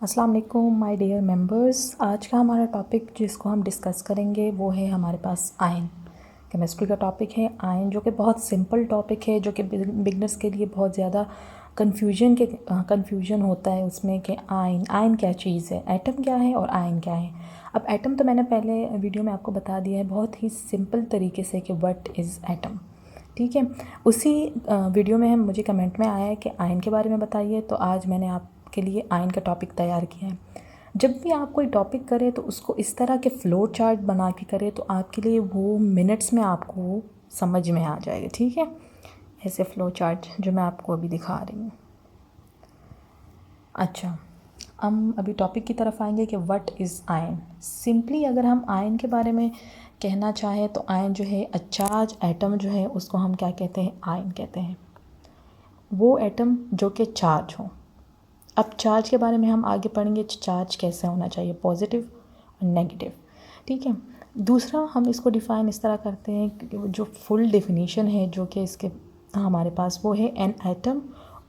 अस्सलाम वालेकुम my dear members. आज का हमारा टॉपिक जिसको हम डिस्कस करेंगे वो है हमारे पास आयन। केमिस्ट्री का टॉपिक है आयन, जो कि बहुत सिंपल टॉपिक है, जो कि बिगनर्स के लिए बहुत ज़्यादा कन्फ्यूजन होता है उसमें कि आयन क्या चीज़ है, एटम क्या है और आयन क्या है। अब एटम तो मैंने पहले वीडियो में आपको बता दिया है बहुत ही सिंपल तरीके से कि व्हाट इज़ एटम। ठीक है, उसी वीडियो में मुझे कमेंट में आया है कि आयन के बारे में बताइए, तो आज मैंने आपके लिए आयन का टॉपिक तैयार किया है। जब भी आप कोई टॉपिक करें तो उसको इस तरह के फ़्लो चार्ट बना के करें तो आपके लिए वो मिनट्स में आपको समझ में आ जाएगा। ठीक है, ऐसे फ़्लो चार्ट जो मैं आपको अभी दिखा रही हूँ। अच्छा, हम अभी टॉपिक की तरफ आएंगे कि व्हाट इज़ आयन। सिंपली अगर हम आयन के बारे में कहना चाहें तो आयन जो है चार्ज एटम जो है उसको हम क्या कहते हैं, आयन कहते हैं। वो एटम जो कि चार्ज हो। अब चार्ज के बारे में हम आगे पढ़ेंगे, चार्ज कैसे होना चाहिए, पॉजिटिव और नेगेटिव। ठीक है, दूसरा हम इसको डिफ़ाइन इस तरह करते हैं कि जो फुल डेफिनेशन है जो कि इसके हमारे पास वो है एन एटम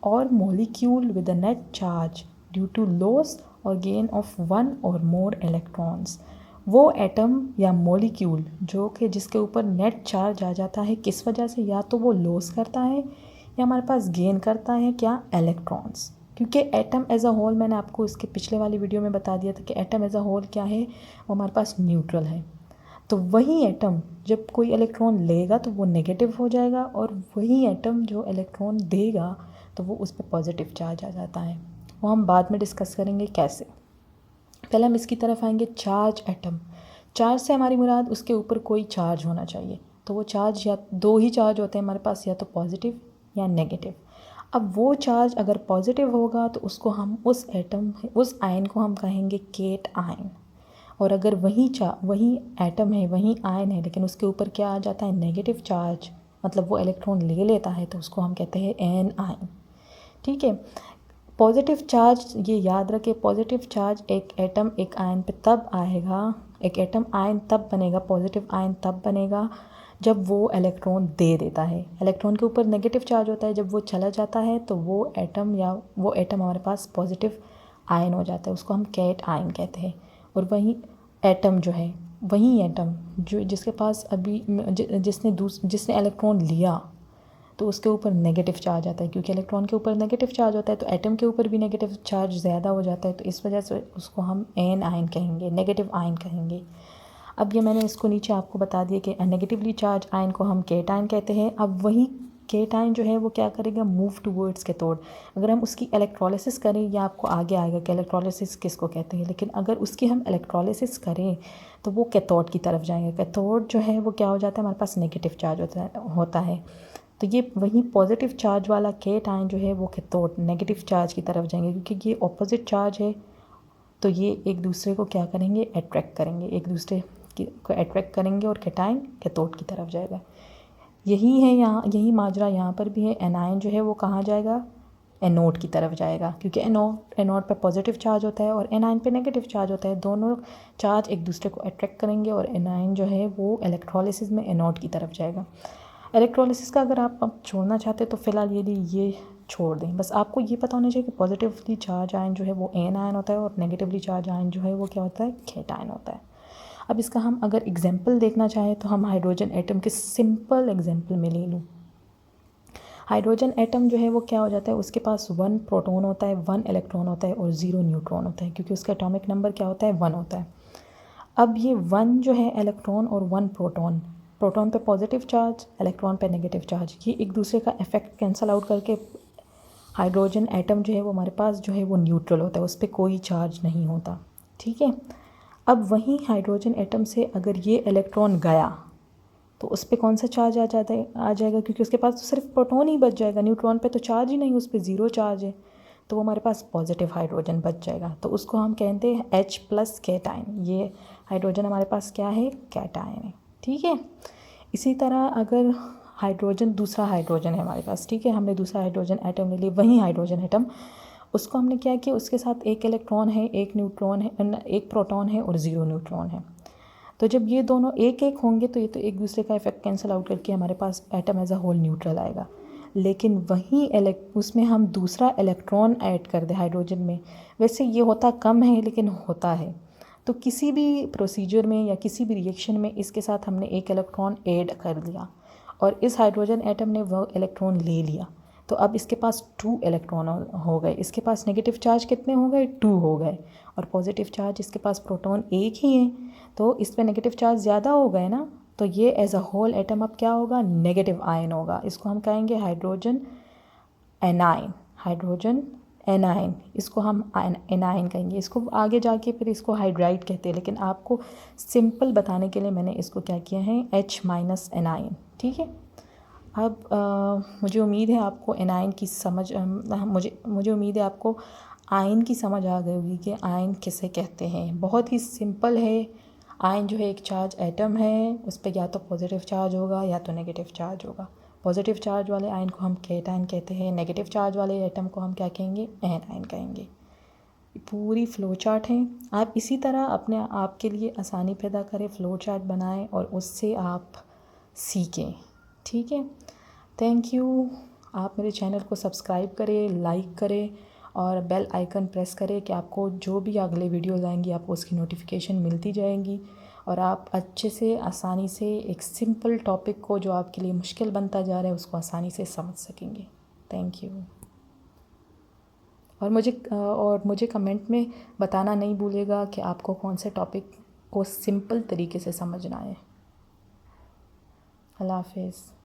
और molecule with a net charge due to loss और गेन ऑफ वन और मोर इलेक्ट्रॉन्स। वो एटम या मॉलिक्यूल जो कि जिसके ऊपर नेट चार्ज आ जाता है, किस वजह से, या तो वो लॉस करता है या हमारे पास गेन करता है क्या, इलेक्ट्रॉन्स। क्योंकि एटम एज अ होल, मैंने आपको इसके पिछले वाली वीडियो में बता दिया था कि एटम एज अ होल क्या है, वो हमारे पास न्यूट्रल है। तो वही एटम जब कोई इलेक्ट्रॉन लेगा तो वो नेगेटिव हो जाएगा, और वही एटम जो इलेक्ट्रॉन देगा तो वो उस पर पॉजिटिव चार्ज आ जाता है। वो हम बाद में डिस्कस करेंगे कैसे। पहले हम इसकी तरफ आएंगे, चार्ज एटम। चार्ज से हमारी मुराद उसके ऊपर कोई चार्ज होना चाहिए। तो वो चार्ज या दो ही चार्ज होते हैं हमारे पास, या तो पॉजिटिव या नेगेटिव। अब वो चार्ज अगर पॉजिटिव होगा तो उसको हम उस आयन को हम कहेंगे केट आयन। और अगर वही एटम है, वही आयन है, लेकिन उसके ऊपर क्या आ जाता है, नेगेटिव चार्ज, मतलब वो इलेक्ट्रॉन ले लेता है, तो उसको हम कहते हैं एन आयन। ठीक है, पॉजिटिव चार्ज ये याद रखें, पॉजिटिव चार्ज एक एटम एक आयन पे तब आएगा, एक एटम आयन तब बनेगा, पॉजिटिव आयन तब बनेगा जब वो इलेक्ट्रॉन दे देता है। इलेक्ट्रॉन के ऊपर नेगेटिव चार्ज होता है, जब वो चला जाता है तो वो एटम हमारे पास पॉजिटिव आयन हो जाता है, उसको हम कैट आयन कहते हैं। और वही एटम जो है, वही एटम जो जिसके पास अभी जिसने इलेक्ट्रॉन लिया तो उसके ऊपर नेगेटिव चार्ज आता है, क्योंकि इलेक्ट्रॉन के ऊपर नेगेटिव चार्ज होता है तो एटम के ऊपर भी नेगेटिव चार्ज ज़्यादा हो जाता है, तो इस वजह से उसको हम एन आयन कहेंगे, नेगेटिव आयन कहेंगे। अब ये मैंने इसको नीचे आपको बता दिया कि नेगेटिवली चार्ज आयन को हम केट आयन कहते हैं। अब वही केट आयन जो है वो क्या करेगा, मूव टूवर्ड्स कैथोड। अगर हम उसकी इलेक्ट्रोलिसिस करें, या आपको आगे आएगा कि इलेक्ट्रोलिसिस किसको कहते हैं, लेकिन अगर उसकी हम इलेक्ट्रोलिसिस करें तो वो कैथोड की तरफ जाएंगे। कैथोड जो है वो क्या हो जाता है, हमारे पास नेगेटिव चार्ज होता है। तो ये वही पॉजिटिव चार्ज वाला केट आयन जो है वो कैथोड नेगेटिव चार्ज की तरफ जाएंगे, क्योंकि ये ऑपोजिट चार्ज है। तो ये एक दूसरे को क्या करेंगे, अट्रैक्ट करेंगे, एक दूसरे को अट्रैक्ट करेंगे, और कैटायन कैथोड की तरफ जाएगा। यही है यहाँ, यही माजरा यहाँ पर भी है। एनायन जो है वो कहाँ जाएगा, एनोड की तरफ जाएगा, क्योंकि एनोड पे पॉजिटिव चार्ज होता है और एनायन पे नेगेटिव चार्ज होता है। दोनों चार्ज एक दूसरे को अट्रैक्ट करेंगे, और एनायन जो है वो इलेक्ट्रोलिसिस में एनोड की तरफ जाएगा। इलेक्ट्रोलिसिस का अगर आप अब छोड़ना चाहते हैं तो फ़िलहाल ये छोड़ दें। बस आपको ये पता होना चाहिए कि पॉजिटिवली चार्ज आयन जो है वो एन आयन होता है, और नेगेटिवली चार्ज आयन जो है वो क्या होता है, कैट आयन होता है। अब इसका हम अगर एग्जांपल देखना चाहें तो हम हाइड्रोजन एटम के सिंपल एग्जांपल में ले लूँ। हाइड्रोजन एटम जो है वो क्या हो जाता है, उसके पास 1 प्रोटॉन होता है, 1 इलेक्ट्रॉन होता है और 0 न्यूट्रॉन होता है, क्योंकि उसका एटॉमिक नंबर क्या होता है, 1 होता है। अब ये 1 जो है इलेक्ट्रॉन और 1 प्रोटॉन पे पॉजिटिव चार्ज, इलेक्ट्रॉन पे नेगेटिव चार्ज, ये एक दूसरे का इफेक्ट कैंसिल आउट करके हाइड्रोजन एटम जो है वो हमारे पास जो है वो न्यूट्रल होता है, उस पर कोई चार्ज नहीं होता। ठीक है, अब वहीं हाइड्रोजन एटम से अगर ये इलेक्ट्रॉन गया तो उस पर कौन सा चार्ज आ जाएगा, क्योंकि उसके पास तो सिर्फ प्रोटॉन ही बच जाएगा, न्यूट्रॉन पे तो चार्ज ही नहीं, उस पर 0 चार्ज है, तो वो हमारे पास पॉजिटिव हाइड्रोजन बच जाएगा। तो उसको हम कहते हैं H+ कैटायन। ये हाइड्रोजन हमारे पास क्या है, कैटायन है। ठीक है, इसी तरह अगर दूसरा हाइड्रोजन है हमारे पास, ठीक है, हमने दूसरा हाइड्रोजन एटम ले लिया, वही हाइड्रोजन एटम, उसको हमने क्या किया, उसके साथ 1 इलेक्ट्रॉन है, 1 न्यूट्रॉन है, 1 प्रोटॉन है और 0 न्यूट्रॉन है। तो जब ये दोनों एक एक होंगे तो ये तो एक दूसरे का इफेक्ट कैंसिल आउट करके हमारे पास atom as a whole neutral आएगा। लेकिन वहीं उसमें हम दूसरा इलेक्ट्रॉन ऐड कर दें हाइड्रोजन में, वैसे ये होता कम है लेकिन होता है। तो किसी भी प्रोसीजर में या किसी भी रिएक्शन में इसके साथ हमने एक इलेक्ट्रॉन ऐड कर दिया और इस हाइड्रोजन एटम ने वो इलेक्ट्रॉन ले लिया, तो अब इसके पास 2 इलेक्ट्रॉन हो गए। इसके पास नेगेटिव चार्ज कितने हो गए? 2 हो गए। और पॉजिटिव चार्ज, इसके पास प्रोटॉन एक ही है तो इस पर नेगेटिव चार्ज ज़्यादा हो गए ना, तो ये एज अ होल एटम अब क्या होगा? नेगेटिव आयन होगा। इसको हम कहेंगे हाइड्रोजन एनाइन। हाइड्रोजन एनाइन, इसको हम एनाइन कहेंगे। इसको आगे जाके फिर इसको हाइड्राइड कहते हैं, लेकिन आपको सिंपल बताने के लिए मैंने इसको क्या किया है? H minus A9. ठीक है। अब मुझे उम्मीद है आपको एनाइन की समझ मुझे उम्मीद है आपको आयन की समझ आ गई होगी कि आयन किसे कहते हैं। बहुत ही सिंपल है। आयन जो है एक चार्ज एटम है, उस पर या तो पॉजिटिव चार्ज होगा या तो नेगेटिव चार्ज होगा। पॉजिटिव चार्ज वाले आयन को हम कैटायन कहते हैं, नेगेटिव चार्ज वाले एटम को हम क्या कहेंगे? एनायन कहेंगे। पूरी फ़्लो चार्ट है। आप इसी तरह अपने आप के लिए आसानी पैदा करें, फ़्लो चार्ट बनाएं और उससे आप सीखें। ठीक है। Thank you. आप मेरे चैनल को सब्सक्राइब करें, लाइक करें और बेल आइकन प्रेस करें कि आपको जो भी अगले वीडियोज़ आएंगी आपको उसकी नोटिफिकेशन मिलती जाएंगी और आप अच्छे से आसानी से एक सिंपल टॉपिक को जो आपके लिए मुश्किल बनता जा रहा है उसको आसानी से समझ सकेंगे। Thank you. और मुझे कमेंट में बताना नहीं भूलिएगा कि आपको कौन से टॉपिक को सिंपल तरीके से समझना है। अल्लाह हाफ़िज़।